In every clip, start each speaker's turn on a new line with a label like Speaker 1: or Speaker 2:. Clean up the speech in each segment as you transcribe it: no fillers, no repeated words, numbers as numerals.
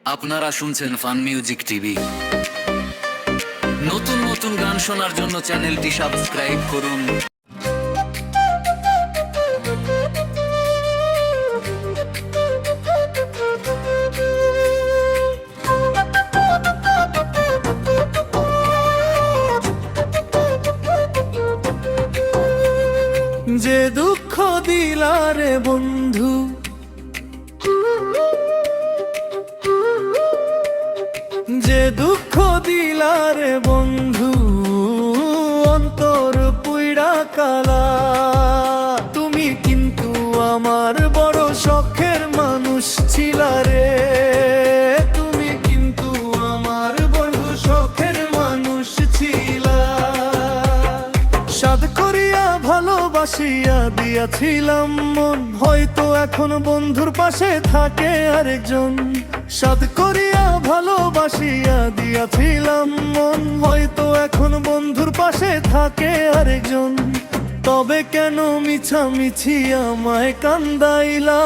Speaker 1: আপনারা শুনছেন fun music TV. নতুন নতুন গান শোনার জন্য চ্যানেলটি সাবস্ক্রাইব করুন।
Speaker 2: যে দুঃখ দিলারে বন্ধু, যে দুঃখ দিলারে বন্ধু, অন্তর পুইড়া কালা। তুমি কিন্তু আমার বড় শখের মানুষ ছিলা রে, তুমি কিন্তু আমার বড় শখের মানুষ ছিলা। সাদ করিয়া ভালোবাসিয়া দিয়াছিলাম মন, হয়তো এখন বন্ধুর পাশে থাকে আরেকজন। সাদ করিয়া ভালোবাসিয়া দিয়াছিলাম মন, হয়তো এখন বন্ধুর পাশে থাকে আরেকজন। তবে কেন মিছামিছি আমায় কান্দাইলা?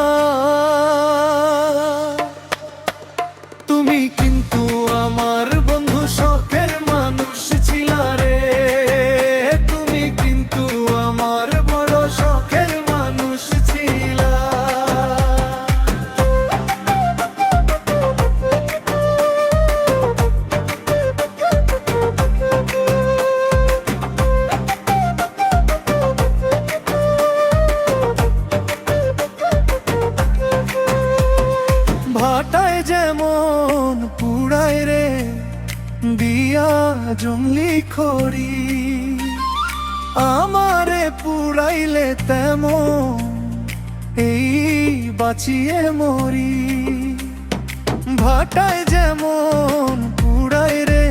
Speaker 2: তুমি কিন্তু আমার বন্ধু শখের মানুষ ছিলা রে, তুমি কিন্তু আমার বড় শখের মানুষ ছিলা। ভাটায় যেমন পুড়ায় রে দিয়া জঙ্গলি খড়ি, আমারে পুড়াইলে তেমন এই বাঁচিয়ে মরি। ভাটায় যেমন পুড়ায় রে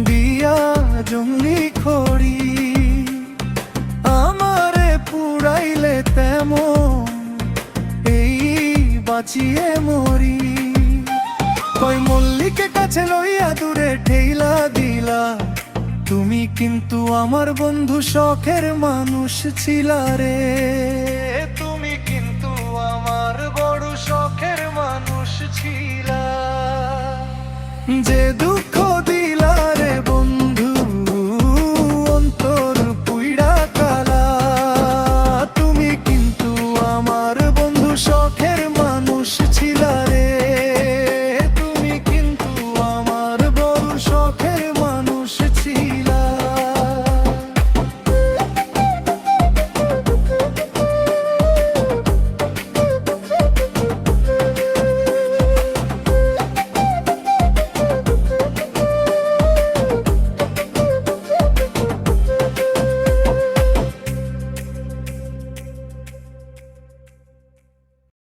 Speaker 2: দিয়া জঙ্গলি খড়ি, আমারে পুড়াইলে তেমন এই বাঁচিয়ে মরি। কই মল্লিকে কাছে লইয়া দূরে ঠেইলা দিলা, তুমি কিন্তু আমার বন্ধু শখের মানুষ ছিলা রে, তুমি কিন্তু আমার বড় শখের মানুষ ছিলা। যে